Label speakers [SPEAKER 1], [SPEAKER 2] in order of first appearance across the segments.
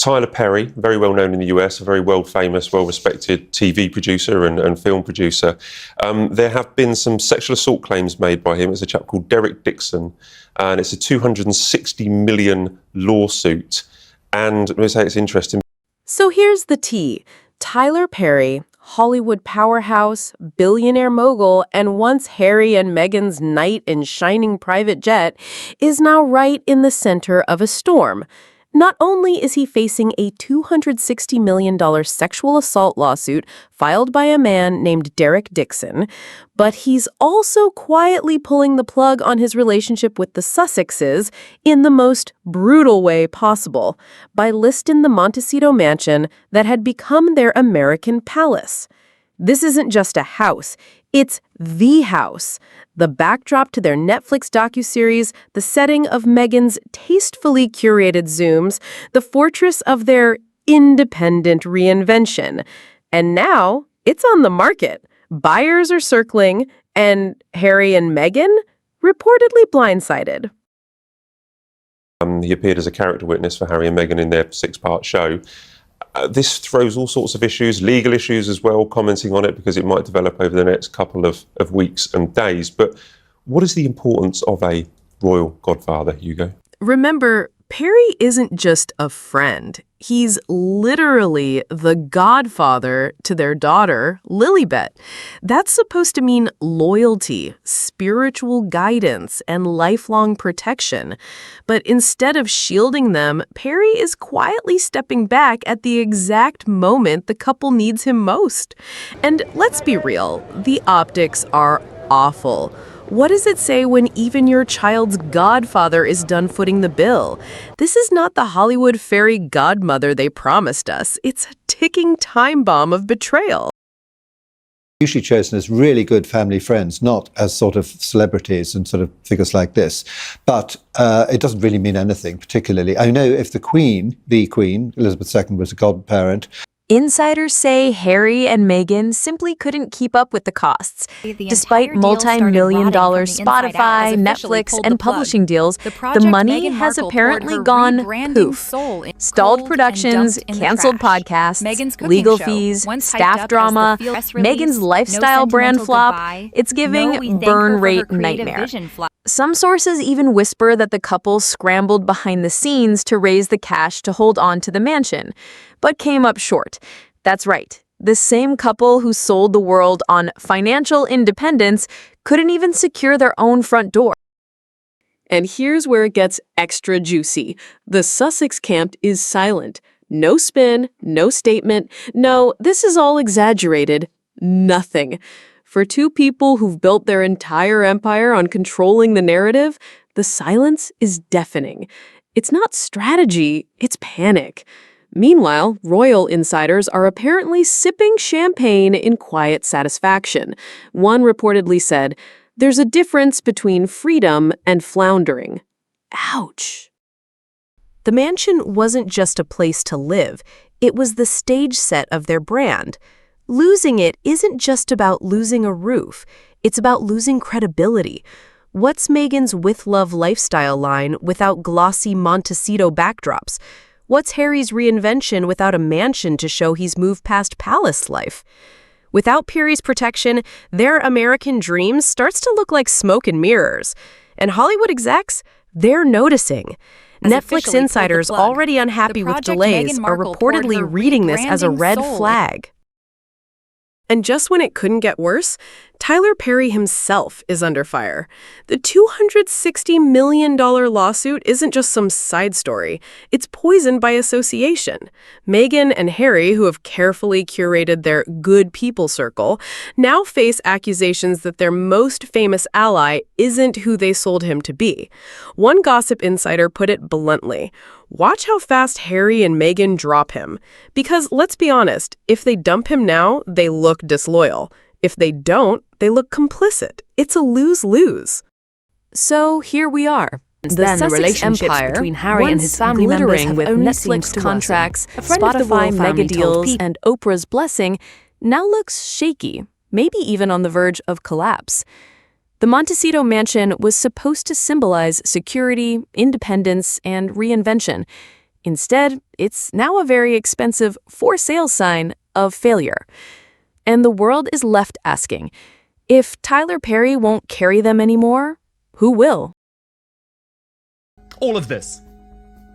[SPEAKER 1] Tyler Perry, very well known in the US, a very world-famous, well-respected TV producer and film producer. There have been some sexual assault claims made by him. It's a chap called Derek Dixon, and it's a $260 million lawsuit. And let me say it's interesting.
[SPEAKER 2] So here's the tea. Tyler Perry, Hollywood powerhouse, billionaire mogul, and once Harry and Meghan's knight in shining private jet, is now right in the center of a storm. Not only is he facing a $260 million sexual assault lawsuit filed by a man named Derek Dixon, but he's also quietly pulling the plug on his relationship with the Sussexes in the most brutal way possible by listing the Montecito mansion that had become their American palace. This isn't just a house, it's the house. The backdrop to their Netflix docuseries, the setting of Meghan's tastefully curated Zooms, the fortress of their independent reinvention. And now it's on the market. Buyers are circling, and Harry and Meghan reportedly blindsided.
[SPEAKER 1] He appeared as a character witness for Harry and Meghan in their 6-part show. This throws all sorts of issues, legal issues as well, commenting on it because it might develop over the next couple of weeks and days. But what is the importance of a royal godfather, Hugo?
[SPEAKER 2] Remember, Perry isn't just a friend. He's literally the godfather to their daughter, Lilibet. That's supposed to mean loyalty, spiritual guidance, and lifelong protection. But instead of shielding them, Perry is quietly stepping back at the exact moment the couple needs him most. And let's be real, the optics are awful. What does it say when even your child's godfather is done footing the bill? This is not the Hollywood fairy godmother they promised us. It's a ticking time bomb of betrayal.
[SPEAKER 3] Usually chosen as really good family friends, not as sort of celebrities and sort of figures like this. But it doesn't really mean anything particularly. I know if the Queen, Elizabeth II, was a godparent.
[SPEAKER 4] Insiders say Harry and Meghan simply couldn't keep up with the costs. Despite multi-million-dollar Spotify, Netflix, and publishing deals, the money has apparently gone poof. Stalled productions, canceled podcasts, legal fees, staff drama, Meghan's lifestyle brand flop. It's giving burn rate nightmare. Some sources even whisper that the couple scrambled behind the scenes to raise the cash to hold on to the mansion, but came up short. That's right. The same couple who sold the world on financial independence couldn't even secure their own front door.
[SPEAKER 2] And here's where it gets extra juicy. The Sussex camp is silent. No spin, no statement. No, this is all exaggerated. Nothing. For two people who've built their entire empire on controlling the narrative, the silence is deafening. It's not strategy, it's panic. Meanwhile, royal insiders are apparently sipping champagne in quiet satisfaction. One reportedly said, "There's a difference between freedom and floundering." Ouch. The mansion wasn't just a place to live. It was the stage set of their brand. Losing it isn't just about losing a roof. It's about losing credibility. What's Meghan's with love lifestyle line without glossy Montecito backdrops? What's Harry's reinvention without a mansion to show he's moved past palace life? Without Perry's protection, their American dream starts to look like smoke and mirrors. And Hollywood execs, they're noticing. Netflix insiders already unhappy with delays are reportedly reading this as a red flag. And just when it couldn't get worse, Tyler Perry himself is under fire. The $260 million lawsuit isn't just some side story. It's poisoned by association. Meghan and Harry, who have carefully curated their good people circle, now face accusations that their most famous ally isn't who they sold him to be. One gossip insider put it bluntly: watch how fast Harry and Meghan drop him. Because let's be honest, if they dump him now, they look disloyal. If they don't, they look complicit. It's a lose-lose.
[SPEAKER 4] So here we are.
[SPEAKER 2] The Sussex empire between Harry and his family members with Netflix contracts, Spotify mega deals, and Oprah's blessing now looks shaky, maybe even on the verge of collapse. The Montecito mansion was supposed to symbolize security, independence, and reinvention. Instead, it's now a very expensive for sale sign of failure. And the world is left asking, if Tyler Perry won't carry them anymore, who will?
[SPEAKER 5] All of this,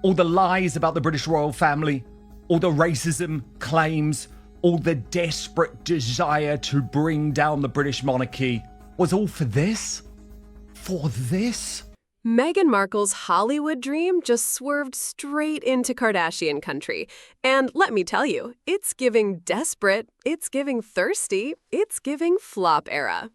[SPEAKER 5] all the lies about the British royal family, all the racism claims, all the desperate desire to bring down the British monarchy, was all for this? For this?
[SPEAKER 2] Meghan Markle's Hollywood dream just swerved straight into Kardashian country. And let me tell you, it's giving desperate, it's giving thirsty, it's giving flop era.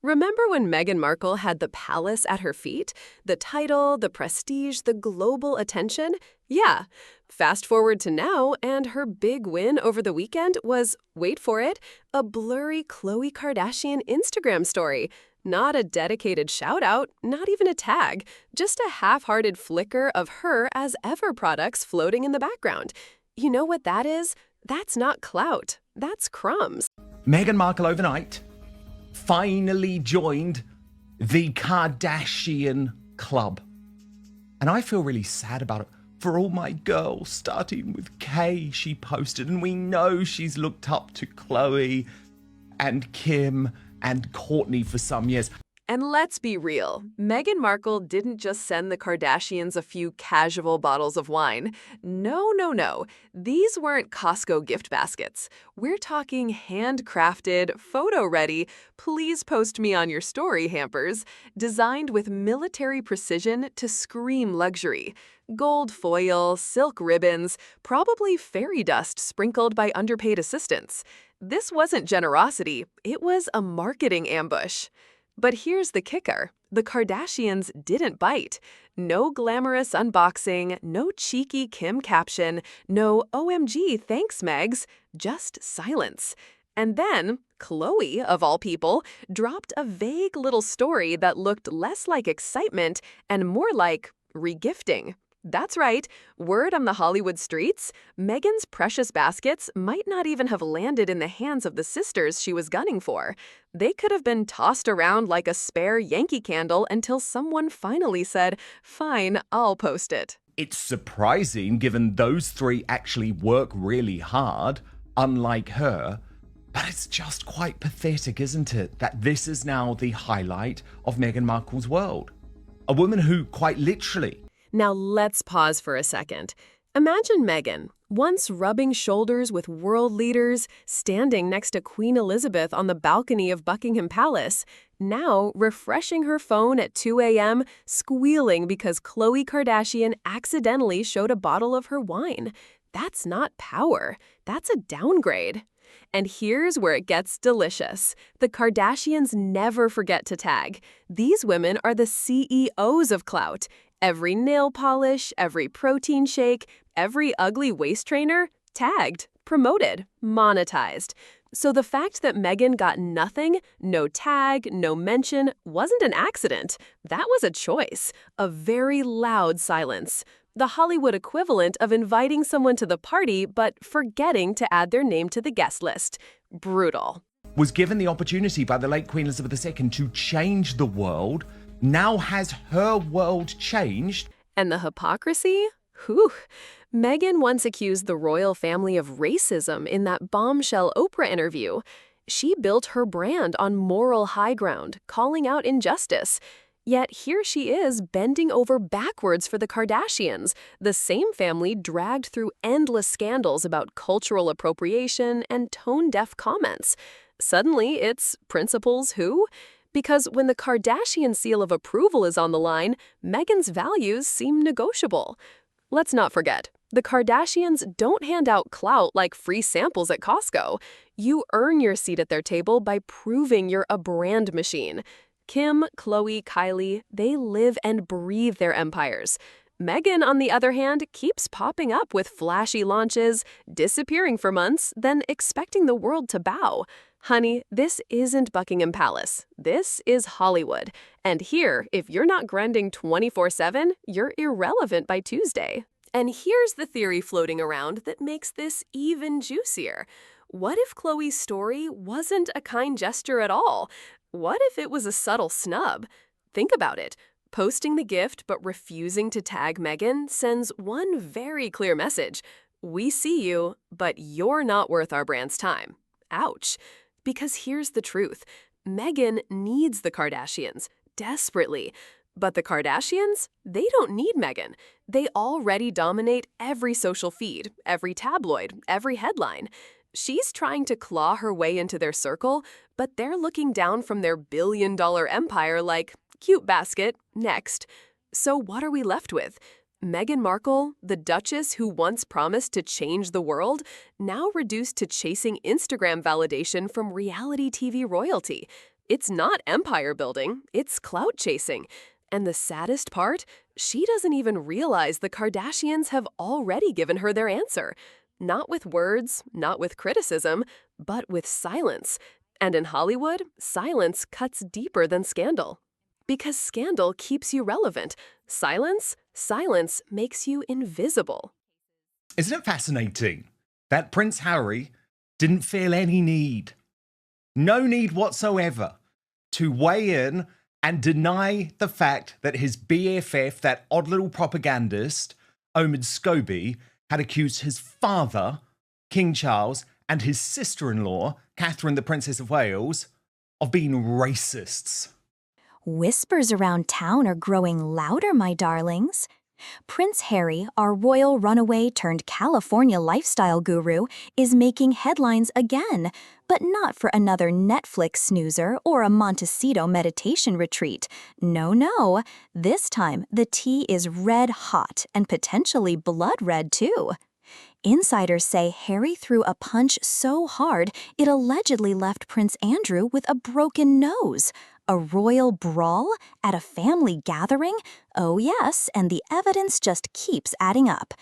[SPEAKER 2] Remember when Meghan Markle had the palace at her feet? The title, the prestige, the global attention? Yeah. Fast forward to now, and her big win over the weekend was, wait for it, a blurry Khloe Kardashian Instagram story. Not a dedicated shout-out, not even a tag, just a half-hearted flicker of her as ever products floating in the background. You know what that is? That's not clout. That's crumbs.
[SPEAKER 5] Meghan Markle overnight finally joined the Kardashian club. And I feel really sad about it. For all my girls, starting with Kay, she posted, and we know she's looked up to Khloe and Kim and Kourtney for some years.
[SPEAKER 2] And let's be real, Meghan Markle didn't just send the Kardashians a few casual bottles of wine. No, no, no. These weren't Costco gift baskets. We're talking handcrafted, photo-ready, please post me on your story hampers, designed with military precision to scream luxury. Gold foil, silk ribbons, probably fairy dust sprinkled by underpaid assistants. This wasn't generosity, it was a marketing ambush. But here's the kicker. The Kardashians didn't bite. No glamorous unboxing, no cheeky Kim caption, no OMG thanks Megs, just silence. And then, Khloe, of all people, dropped a vague little story that looked less like excitement and more like regifting. That's right, word on the Hollywood streets, Meghan's precious baskets might not even have landed in the hands of the sisters she was gunning for. They could have been tossed around like a spare Yankee candle until someone finally said, fine, I'll post it.
[SPEAKER 5] It's surprising given those three actually work really hard, unlike her. But it's just quite pathetic, isn't it, that this is now the highlight of Meghan Markle's world. A woman who, quite literally,
[SPEAKER 2] Now let's pause for a second. Imagine Meghan, once rubbing shoulders with world leaders, standing next to Queen Elizabeth on the balcony of Buckingham Palace, now refreshing her phone at 2 a.m., squealing because Khloe Kardashian accidentally showed a bottle of her wine. That's not power. That's a downgrade. And here's where it gets delicious. The Kardashians never forget to tag. These women are the CEOs of clout. Every nail polish, every protein shake, every ugly waist trainer, tagged, promoted, monetized. So the fact that Meghan got nothing, no tag, no mention, wasn't an accident. That was a choice, a very loud silence. The Hollywood equivalent of inviting someone to the party but forgetting to add their name to the guest list. Brutal.
[SPEAKER 5] was given the opportunity by the late Queen Elizabeth II to change the world. Now has her world changed?
[SPEAKER 2] And the hypocrisy? Whew. Meghan once accused the royal family of racism in that bombshell Oprah interview. She built her brand on moral high ground, calling out injustice. Yet here she is bending over backwards for the Kardashians, the same family dragged through endless scandals about cultural appropriation and tone-deaf comments. Suddenly, it's principals who? Because when the Kardashian seal of approval is on the line, Meghan's values seem negotiable. Let's not forget, the Kardashians don't hand out clout like free samples at Costco. You earn your seat at their table by proving you're a brand machine. Kim, Khloe, Kylie, they live and breathe their empires. Meghan, on the other hand, keeps popping up with flashy launches, disappearing for months, then expecting the world to bow. Honey, this isn't Buckingham Palace. This is Hollywood. And here, if you're not grinding 24/7, you're irrelevant by Tuesday. And here's the theory floating around that makes this even juicier. What if Khloe's story wasn't a kind gesture at all? What if it was a subtle snub? Think about it. Posting the gift but refusing to tag Meghan sends one very clear message. We see you, but you're not worth our brand's time. Ouch. Because here's the truth. Meghan needs the Kardashians, desperately. But the Kardashians, they don't need Meghan. They already dominate every social feed, every tabloid, every headline. She's trying to claw her way into their circle, but they're looking down from their billion-dollar empire like, cute basket, next. So what are we left with? Meghan Markle, the Duchess who once promised to change the world, now reduced to chasing Instagram validation from reality TV royalty. It's not empire building, it's clout chasing. And the saddest part, she doesn't even realize the Kardashians have already given her their answer. Not with words, not with criticism, but with silence. And in Hollywood, silence cuts deeper than scandal. Because scandal keeps you relevant. Silence makes you invisible.
[SPEAKER 5] Isn't it fascinating that Prince Harry didn't feel any need, no need whatsoever, to weigh in and deny the fact that his BFF, that odd little propagandist, Omid Scobie, had accused his father, King Charles, and his sister-in-law, Catherine, the Princess of Wales, of being racists?
[SPEAKER 6] Whispers around town are growing louder, my darlings. Prince Harry, our royal runaway turned California lifestyle guru, is making headlines again, but not for another Netflix snoozer or a Montecito meditation retreat. No. This time, the tea is red hot and potentially blood red too. Insiders say Harry threw a punch so hard it allegedly left Prince Andrew with a broken nose. A royal brawl at a family gathering? Oh yes, and the evidence just keeps adding up.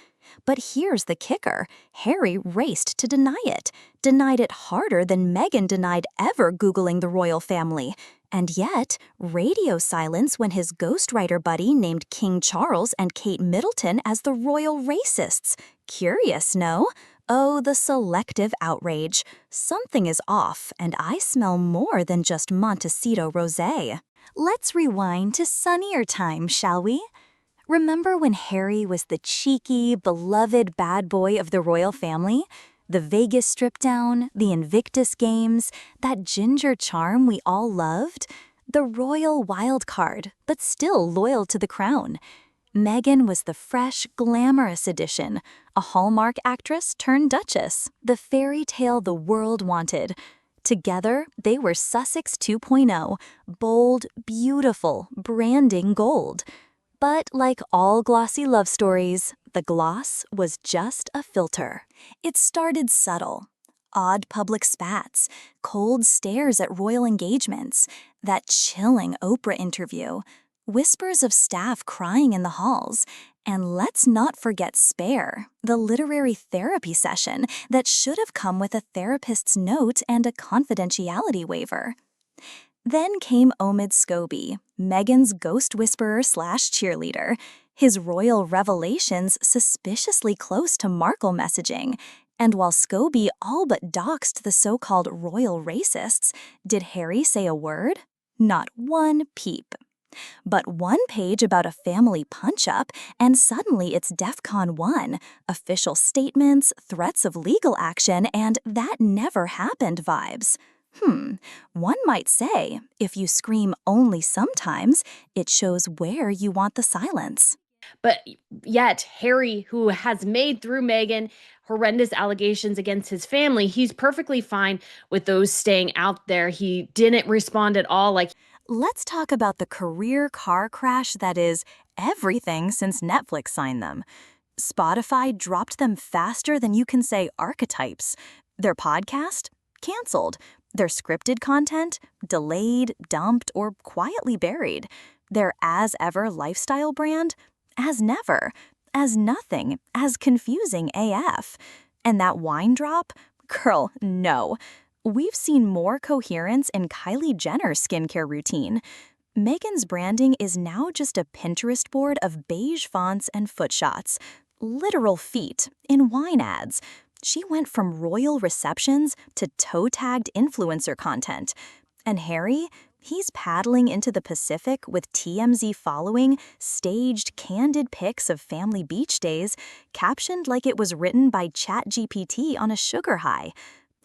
[SPEAKER 6] But here's the kicker. Harry raced to deny it. Denied it harder than Meghan denied ever Googling the royal family. And yet, radio silence when his ghostwriter buddy named King Charles and Kate Middleton as the royal racists. Curious, no? Oh, the selective outrage. Something is off, and I smell more than just Montecito rosé. Let's rewind to sunnier times, shall we? Remember when Harry was the cheeky, beloved bad boy of the royal family? The Vegas strip down, the Invictus Games, that ginger charm we all loved? The royal wild card, but still loyal to the crown. Meghan was the fresh, glamorous addition, a Hallmark actress turned Duchess, the fairy tale the world wanted. Together, they were Sussex 2.0, bold, beautiful, branding gold. But like all glossy love stories, the gloss was just a filter. It started subtle. Odd public spats, cold stares at royal engagements, that chilling Oprah interview, whispers of staff crying in the halls, and let's not forget Spare, the literary therapy session that should have come with a therapist's note and a confidentiality waiver. Then came Omid Scobie, Meghan's ghost whisperer/cheerleader, his royal revelations suspiciously close to Markle messaging. And while Scobie all but doxed the so-called royal racists, did Harry say a word? Not one peep. But one page about a family punch-up, and suddenly it's DEFCON 1, official statements, threats of legal action, and that never happened vibes. One might say, if you scream only sometimes, it shows where you want the silence.
[SPEAKER 7] But yet, Harry, who has made through Meghan horrendous allegations against his family, he's perfectly fine with those staying out there. He didn't respond at all.
[SPEAKER 6] Let's talk about the career car crash that is everything since Netflix signed them. Spotify dropped them faster than you can say archetypes. Their podcast? Canceled. Their scripted content? Delayed, dumped, or quietly buried. Their as-ever lifestyle brand? As never. As nothing. As confusing AF. And that wine drop? Girl, no. We've seen more coherence in Kylie Jenner's skincare routine. Meghan's branding is now just a Pinterest board of beige fonts and foot shots. Literal feet in wine ads. She went from royal receptions to toe-tagged influencer content. And Harry, He's paddling into the Pacific with TMZ following staged, candid pics of family beach days, captioned like it was written by ChatGPT on a sugar high.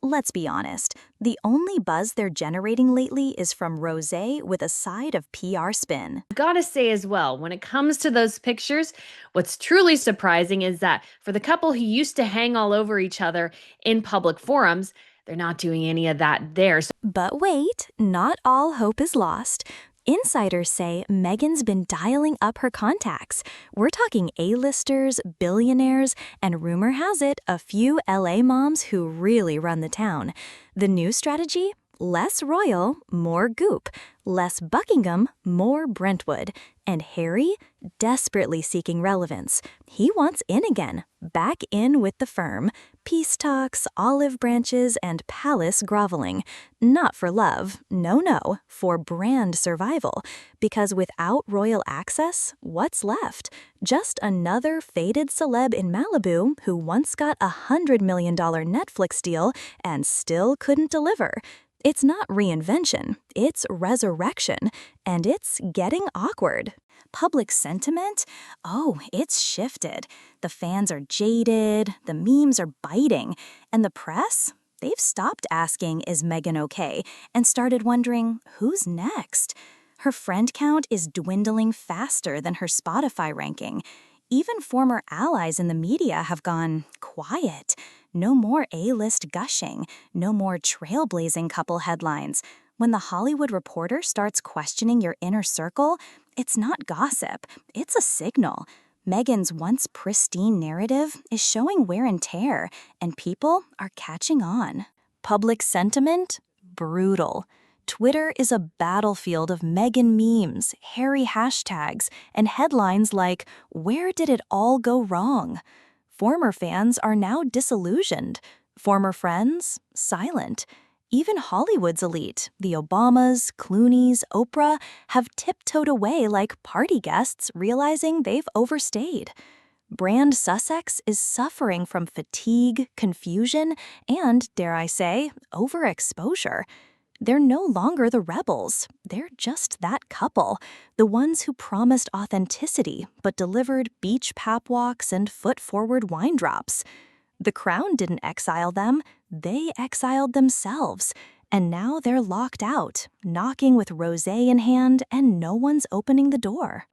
[SPEAKER 6] Let's be honest, the only buzz they're generating lately is from rosé with a side of PR spin.
[SPEAKER 7] Gotta say as well, when it comes to those pictures, what's truly surprising is that for the couple who used to hang all over each other in public forums, they're not doing any of that there.
[SPEAKER 6] But wait, not all hope is lost. Insiders say Meghan's been dialing up her contacts. We're talking A-listers, billionaires, and rumor has it, a few LA moms who really run the town. The new strategy? Less royal, more goop. Less Buckingham, more Brentwood. And Harry? Desperately seeking relevance. He wants in again, back in with the firm. Peace talks, olive branches, and palace groveling. Not for love, no, for brand survival. Because without royal access, what's left? Just another faded celeb in Malibu who once got a $100 million Netflix deal and still couldn't deliver. It's not reinvention, it's resurrection, and it's getting awkward. Public sentiment? Oh, it's shifted. The fans are jaded, the memes are biting, and the press? They've stopped asking, is Meghan okay, and started wondering, who's next? Her friend count is dwindling faster than her Spotify ranking. Even former allies in the media have gone quiet. No more A-list gushing, no more trailblazing couple headlines. When the Hollywood Reporter starts questioning your inner circle, it's not gossip, it's a signal. Meghan's once pristine narrative is showing wear and tear, and people are catching on. Public sentiment? Brutal. Twitter is a battlefield of Meghan memes, Harry hashtags, and headlines like, "Where did it all go wrong?" Former fans are now disillusioned. Former friends? Silent. Even Hollywood's elite, the Obamas, Clooneys, Oprah, have tiptoed away like party guests realizing they've overstayed. Brand Sussex is suffering from fatigue, confusion, and, dare I say, overexposure. They're no longer the rebels. They're just that couple, the ones who promised authenticity but delivered beach pap walks and foot-forward wine drops. The Crown didn't exile them, they exiled themselves. And now they're locked out, knocking with rosé in hand, and no one's opening the door.